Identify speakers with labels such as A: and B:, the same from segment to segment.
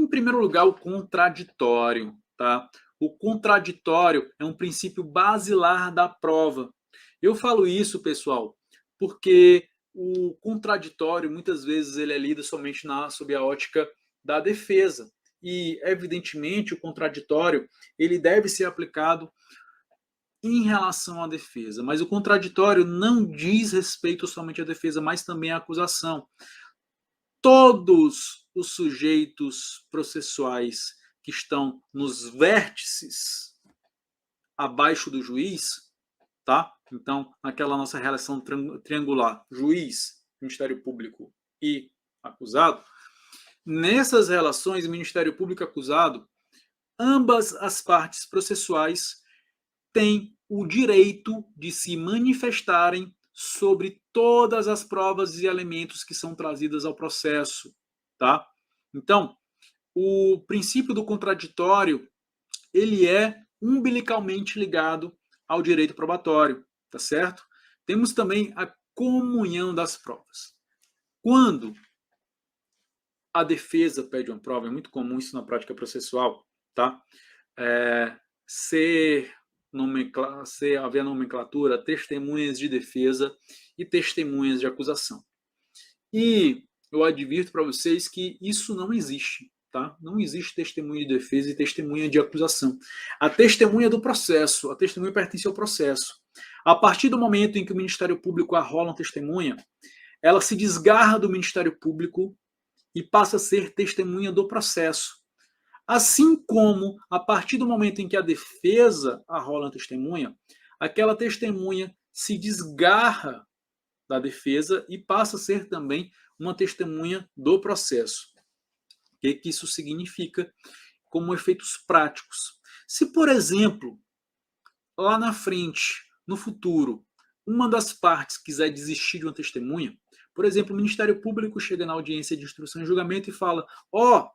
A: Em primeiro lugar, o contraditório, tá? O contraditório é um princípio basilar da prova. Eu falo isso, pessoal, porque o contraditório, muitas vezes, ele é lido somente sob a ótica da defesa. E, evidentemente, o contraditório ele deve ser aplicado em relação à defesa. Mas o contraditório não diz respeito somente à defesa, mas também à acusação. Todos os sujeitos processuais que estão nos vértices abaixo do juiz, tá? Então, naquela nossa relação triangular, juiz, Ministério Público e acusado, nessas relações, Ministério Público e acusado, ambas as partes processuais têm o direito de se manifestarem sobre todas as provas e elementos que são trazidas ao processo, tá? Então, o princípio do contraditório, ele é umbilicalmente ligado ao direito probatório, tá certo? Temos também a comunhão das provas. Quando a defesa pede uma prova, é muito comum isso na prática processual, tá? Haver a nomenclatura testemunhas de defesa e testemunhas de acusação. E eu advirto para vocês que isso não existe, tá? Não existe testemunha de defesa e testemunha de acusação. A testemunha do processo, a testemunha pertence ao processo. A partir do momento em que o Ministério Público arrola uma testemunha, ela se desgarra do Ministério Público e passa a ser testemunha do processo. Assim como, a partir do momento em que a defesa arrola uma testemunha, aquela testemunha se desgarra da defesa e passa a ser também uma testemunha do processo. O que isso significa como efeitos práticos? Se, por exemplo, lá na frente, no futuro, uma das partes quiser desistir de uma testemunha, por exemplo, o Ministério Público chega na audiência de instrução e julgamento e fala: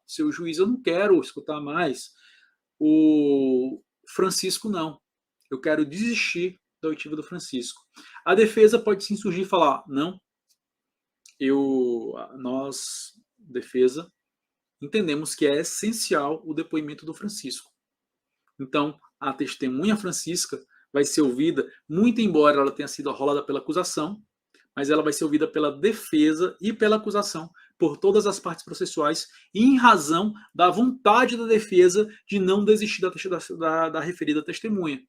A: seu juiz, eu não quero escutar mais o Francisco, não. Eu quero desistir da oitiva do Francisco. A defesa pode se insurgir e falar: não, nós, defesa, entendemos que é essencial o depoimento do Francisco. Então, a testemunha Francisca vai ser ouvida, muito embora ela tenha sido arrolada pela acusação, mas ela vai ser ouvida pela defesa e pela acusação, por todas as partes processuais, em razão da vontade da defesa de não desistir da referida testemunha.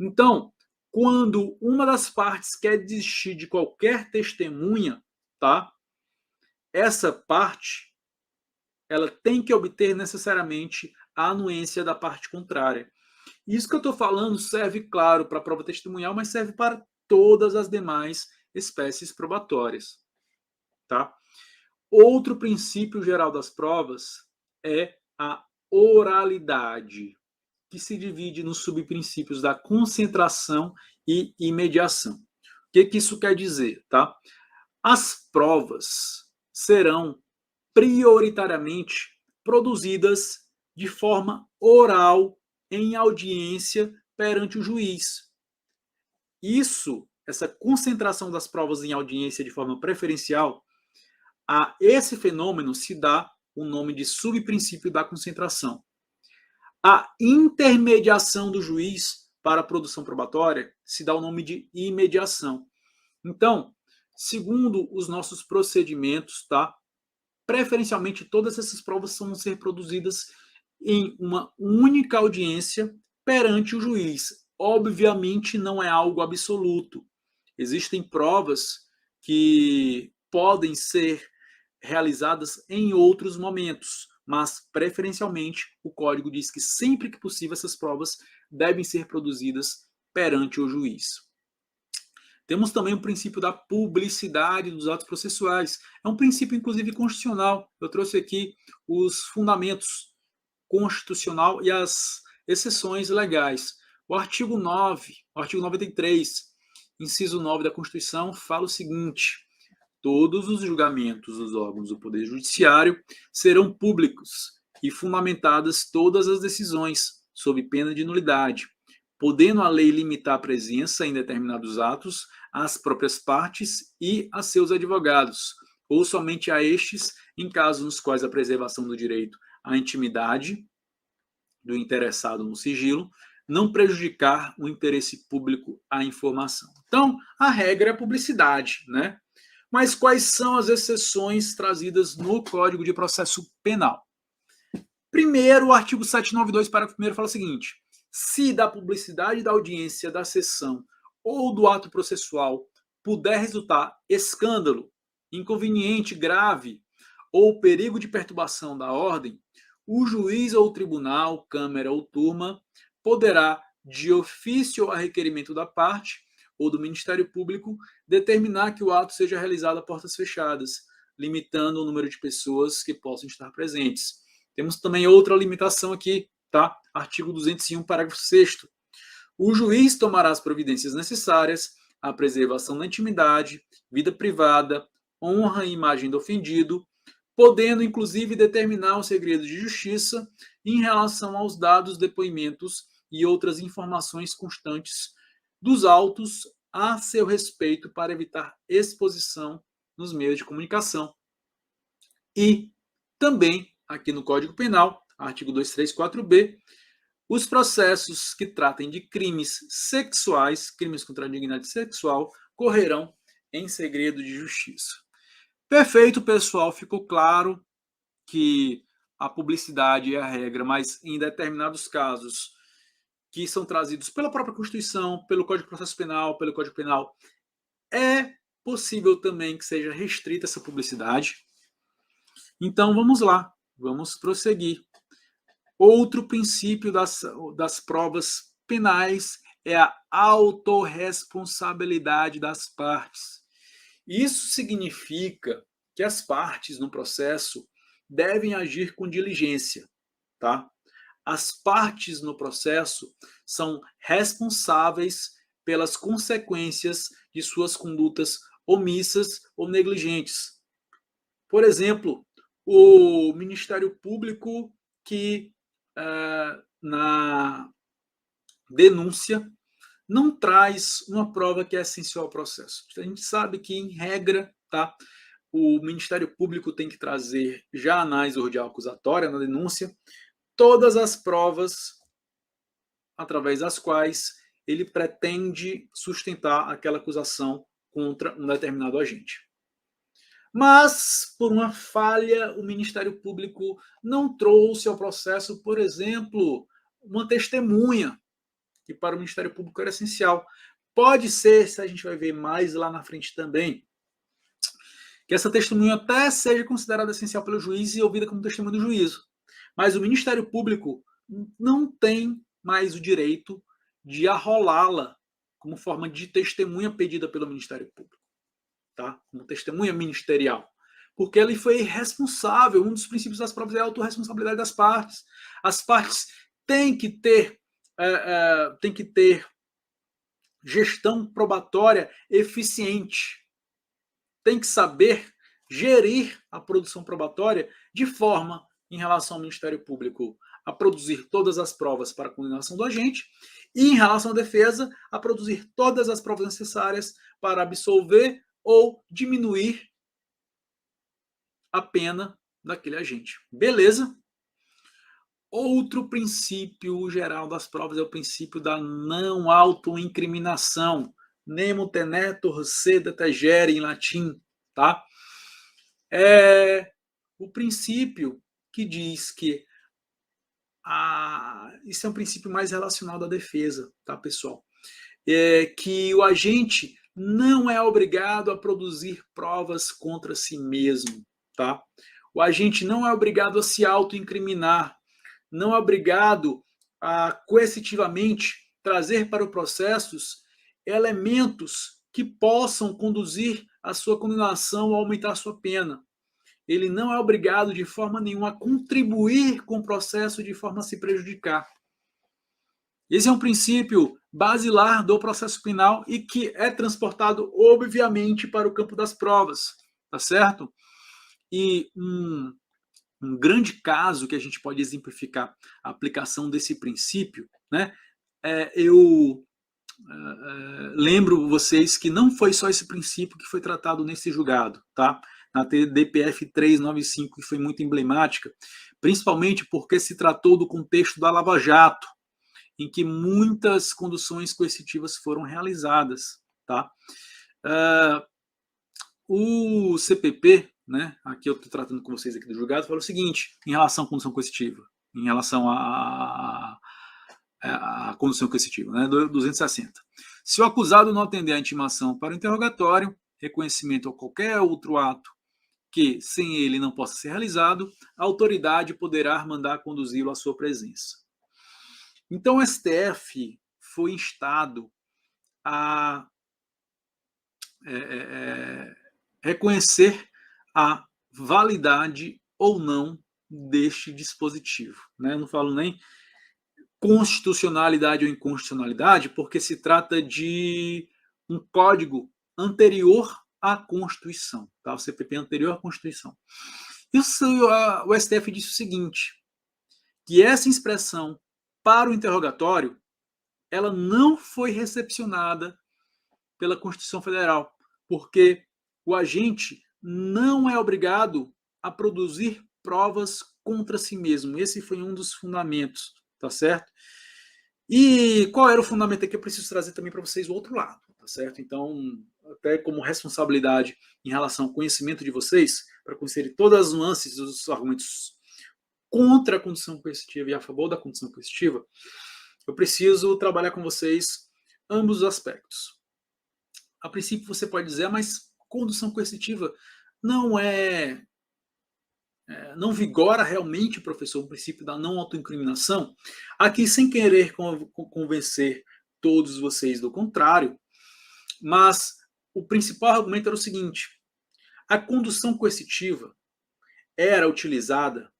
A: Então, quando uma das partes quer desistir de qualquer testemunha, tá? Essa parte, ela tem que obter necessariamente a anuência da parte contrária. Isso que eu estou falando serve, claro, para a prova testemunhal, mas serve para todas as demais espécies probatórias, tá? Outro princípio geral das provas é a oralidade, que se divide nos subprincípios da concentração e imediação. O que isso quer dizer, tá? As provas serão prioritariamente produzidas de forma oral em audiência perante o juiz. Essa concentração das provas em audiência de forma preferencial, a esse fenômeno se dá o nome de subprincípio da concentração. A intermediação do juiz para a produção probatória se dá o nome de imediação. Então, segundo os nossos procedimentos, tá? Preferencialmente todas essas provas vão ser produzidas em uma única audiência perante o juiz. Obviamente não é algo absoluto. Existem provas que podem ser realizadas em outros momentos, mas preferencialmente o código diz que sempre que possível essas provas devem ser produzidas perante o juiz. Temos também o princípio da publicidade dos atos processuais. É um princípio, inclusive, constitucional. Eu trouxe aqui os fundamentos constitucional e as exceções legais. O artigo 9, o artigo 93, inciso 9 da Constituição, fala o seguinte: todos os julgamentos dos órgãos do Poder Judiciário serão públicos e fundamentadas todas as decisões, sob pena de nulidade, podendo a lei limitar a presença em determinados atos às próprias partes e a seus advogados, ou somente a estes em casos nos quais a preservação do direito à intimidade do interessado no sigilo não prejudicar o interesse público à informação. Então, a regra é a publicidade, né? Mas quais são as exceções trazidas no Código de Processo Penal? Primeiro, o artigo 792, parágrafo 1º, fala o seguinte: se da publicidade da audiência, da sessão ou do ato processual puder resultar escândalo, inconveniente grave ou perigo de perturbação da ordem, o juiz ou o tribunal, câmara ou turma, poderá, de ofício a requerimento da parte ou do Ministério Público, determinar que o ato seja realizado a portas fechadas, limitando o número de pessoas que possam estar presentes. Temos também outra limitação aqui, tá? Artigo 201, parágrafo 6º. O juiz tomará as providências necessárias à preservação da intimidade, vida privada, honra e imagem do ofendido, podendo inclusive determinar o segredo de justiça em relação aos dados, depoimentos e outras informações constantes dos autos a seu respeito para evitar exposição nos meios de comunicação. E também, aqui no Código Penal, artigo 234b, os processos que tratem de crimes sexuais, crimes contra a dignidade sexual, correrão em segredo de justiça. Perfeito, pessoal. Ficou claro que a publicidade é a regra, mas em determinados casos que são trazidos pela própria Constituição, pelo Código de Processo Penal, pelo Código Penal, é possível também que seja restrita essa publicidade. Então, vamos lá. Vamos prosseguir. Outro princípio das provas penais é a autorresponsabilidade das partes. Isso significa que as partes no processo devem agir com diligência, tá? As partes no processo são responsáveis pelas consequências de suas condutas omissas ou negligentes. Por exemplo, o Ministério Público que na denúncia não traz uma prova que é essencial ao processo. A gente sabe que, em regra, tá, o Ministério Público tem que trazer, já na exordial acusatória, na denúncia, todas as provas através das quais ele pretende sustentar aquela acusação contra um determinado agente. Mas, por uma falha, o Ministério Público não trouxe ao processo, por exemplo, uma testemunha, que para o Ministério Público era essencial. Pode ser, se a gente vai ver mais lá na frente também, que essa testemunha até seja considerada essencial pelo juiz e ouvida como testemunha do juízo. Mas o Ministério Público não tem mais o direito de arrolá-la como forma de testemunha pedida pelo Ministério Público, tá? Como testemunha ministerial. Porque ele foi responsável. Um dos princípios das provas é a autorresponsabilidade das partes. As partes têm que ter gestão probatória eficiente. Tem que saber gerir a produção probatória de forma, em relação ao Ministério Público, a produzir todas as provas para a condenação do agente e, em relação à defesa, a produzir todas as provas necessárias para absolver ou diminuir a pena daquele agente. Beleza? Outro princípio geral das provas é o princípio da não autoincriminação. Nemo tenetur sed tegere, em latim, tá? É o princípio que diz que isso é um princípio mais relacionado à defesa, tá, pessoal? Que o agente não é obrigado a produzir provas contra si mesmo, tá? O agente não é obrigado a se autoincriminar, não é obrigado a coercitivamente trazer para o processo elementos que possam conduzir a sua condenação ou aumentar a sua pena. Ele não é obrigado de forma nenhuma a contribuir com o processo de forma a se prejudicar. Esse é um princípio basilar do processo penal e que é transportado, obviamente, para o campo das provas, tá certo? E um grande caso que a gente pode exemplificar a aplicação desse princípio, né? Eu lembro vocês que não foi só esse princípio que foi tratado nesse julgado, tá? na DPF 395, que foi muito emblemática, principalmente porque se tratou do contexto da Lava Jato, em que muitas conduções coercitivas foram realizadas. Tá? O CPP, né, aqui eu estou tratando com vocês aqui do julgado, fala o seguinte, em relação à condução coercitiva, em relação à condução coercitiva, né, 260. Se o acusado não atender à intimação para o interrogatório, reconhecimento ou qualquer outro ato que sem ele não possa ser realizado, a autoridade poderá mandar conduzi-lo à sua presença. Então o STF foi instado a reconhecer a validade ou não deste dispositivo. Né? Eu não falo nem constitucionalidade ou inconstitucionalidade, porque se trata de um código anterior à Constituição, tá? O CPP anterior à Constituição. O STF disse o seguinte, que essa expressão para o interrogatório, ela não foi recepcionada pela Constituição Federal, porque o agente não é obrigado a produzir provas contra si mesmo. Esse foi um dos fundamentos, tá certo? E qual era o fundamento aqui? Eu preciso trazer também para vocês o outro lado, tá certo? Então, até como responsabilidade em relação ao conhecimento de vocês, para conhecerem todas as nuances dos argumentos contra a condução coercitiva e a favor da condução coercitiva, eu preciso trabalhar com vocês ambos os aspectos. A princípio você pode dizer, mas condução coercitiva não não vigora realmente, professor, o princípio da não autoincriminação? Aqui, sem querer convencer todos vocês do contrário, mas o principal argumento era o seguinte, a condução coercitiva era utilizada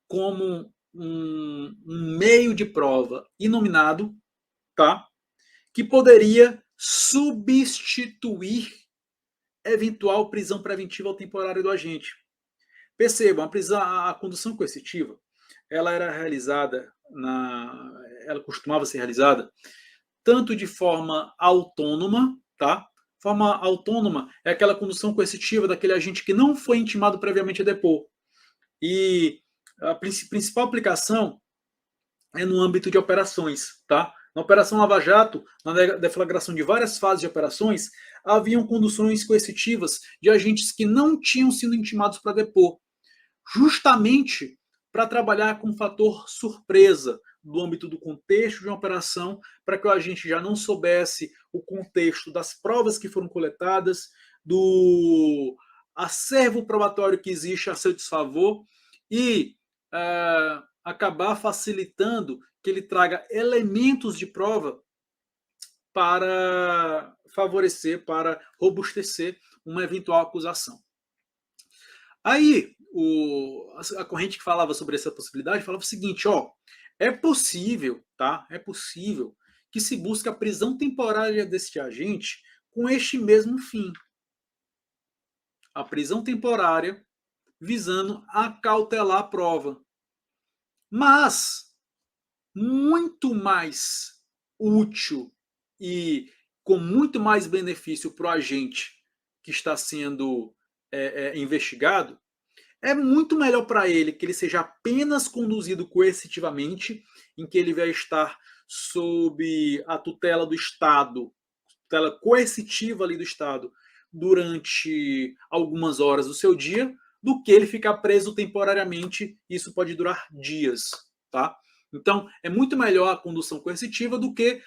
A: como um meio de prova inominado, tá? Que poderia substituir eventual prisão preventiva ou temporária do agente. Percebam, a condução coercitiva, ela era realizada, ela costumava ser realizada tanto de forma autônoma, tá? Forma autônoma é aquela condução coercitiva daquele agente que não foi intimado previamente a depor. E a principal aplicação é no âmbito de operações, tá? Na Operação Lava Jato, na deflagração de várias fases de operações, haviam conduções coercitivas de agentes que não tinham sido intimados para depor, justamente para trabalhar com o fator surpresa do âmbito do contexto de uma operação, para que o agente já não soubesse o contexto das provas que foram coletadas, do acervo probatório que existe a seu desfavor e acabar facilitando que ele traga elementos de prova para favorecer, para robustecer uma eventual acusação. Aí, a corrente que falava sobre essa possibilidade falava o seguinte, ó, é possível, tá? É possível que se busque a prisão temporária deste agente com este mesmo fim. A prisão temporária visando acautelar a prova. Mas, muito mais útil e com muito mais benefício para o agente que está sendo investigado, é muito melhor para ele que ele seja apenas conduzido coercitivamente, em que ele vai estar sob a tutela do Estado, tutela coercitiva ali do Estado, durante algumas horas do seu dia, do que ele ficar preso temporariamente, isso pode durar dias, tá? Então, é muito melhor a condução coercitiva do que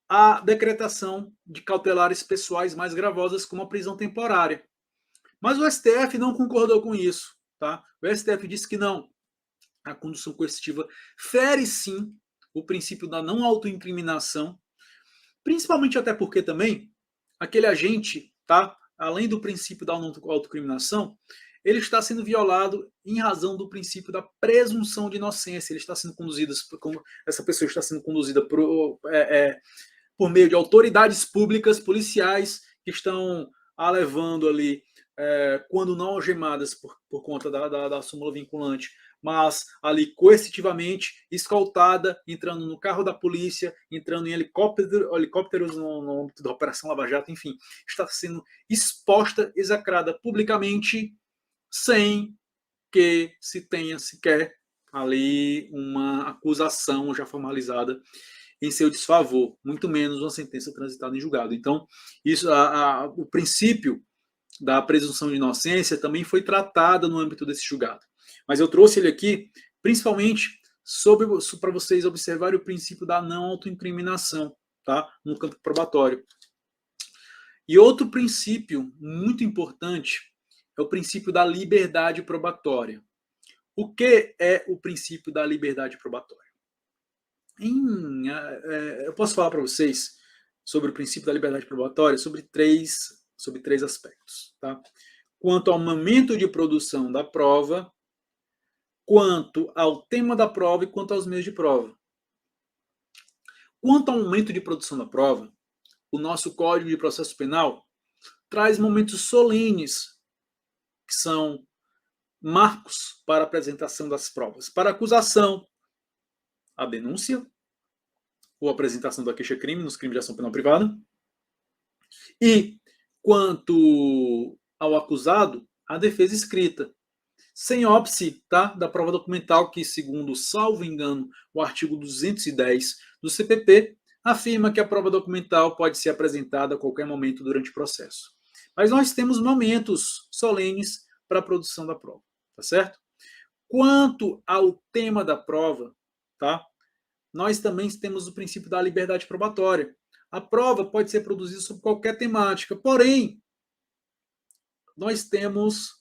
A: a decretação de cautelares pessoais mais gravosas, como a prisão temporária. Mas o STF não concordou com isso, tá? O STF disse que não. A condução coercitiva fere sim o princípio da não autoincriminação, principalmente até porque também aquele agente, tá? Além do princípio da não autoincriminação, ele está sendo violado em razão do princípio da presunção de inocência. Ele está sendo conduzido, essa pessoa está sendo conduzida por meio de autoridades públicas, policiais, que estão a levando ali, quando não algemadas por conta da súmula vinculante, mas ali coercitivamente, escoltada, entrando no carro da polícia, entrando em helicópteros no âmbito da Operação Lava Jato, enfim, está sendo exposta, execrada publicamente, sem que se tenha sequer ali uma acusação já formalizada em seu desfavor, muito menos uma sentença transitada em julgado. Então, isso, o princípio da presunção de inocência também foi tratada no âmbito desse julgado. Mas eu trouxe ele aqui, principalmente para vocês observarem o princípio da não autoincriminação, tá? No campo probatório. E outro princípio muito importante é o princípio da liberdade probatória. O que é o princípio da liberdade probatória? Eu posso falar para vocês sobre o princípio da liberdade probatória sobre três aspectos. Tá? Quanto ao momento de produção da prova, quanto ao tema da prova e quanto aos meios de prova. Quanto ao momento de produção da prova, o nosso Código de Processo Penal traz momentos solenes, que são marcos para a apresentação das provas. Para a acusação, a denúncia, ou a apresentação da queixa-crime nos crimes de ação penal privada. E, quanto ao acusado, a defesa escrita. Sem óbice, tá? Da prova documental que, segundo, salvo engano, o artigo 210 do CPP, afirma que a prova documental pode ser apresentada a qualquer momento durante o processo. Mas nós temos momentos solenes para a produção da prova, tá certo? Quanto ao tema da prova, tá? Nós também temos o princípio da liberdade probatória. A prova pode ser produzida sobre qualquer temática, porém, nós temos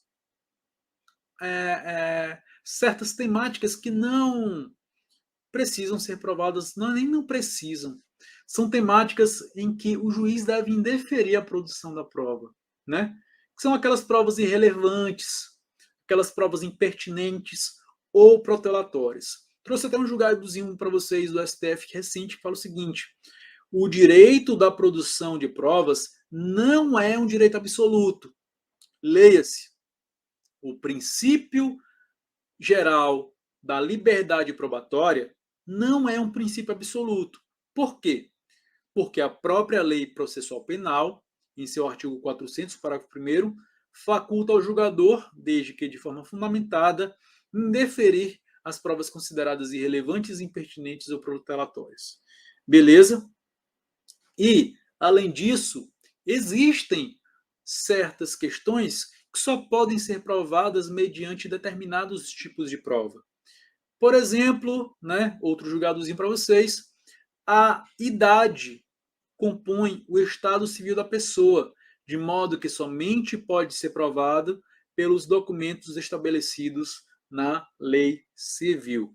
A: certas temáticas que não precisam ser provadas, nem não precisam. São temáticas em que o juiz deve indeferir a produção da prova, né? São aquelas provas irrelevantes, aquelas provas impertinentes ou protelatórias. Trouxe até um julgadozinho para vocês do STF recente que fala o seguinte: o direito da produção de provas não é um direito absoluto. Leia-se, o princípio geral da liberdade probatória não é um princípio absoluto. Por quê? Porque a própria Lei Processual Penal, em seu artigo 400, parágrafo 1º, faculta ao julgador, desde que de forma fundamentada, indeferir as provas consideradas irrelevantes, impertinentes ou protelatórias. Beleza? E, além disso, existem certas questões que só podem ser provadas mediante determinados tipos de prova. Por exemplo, né, outro julgadozinho para vocês, a idade compõe o estado civil da pessoa, de modo que somente pode ser provado pelos documentos estabelecidos na lei civil.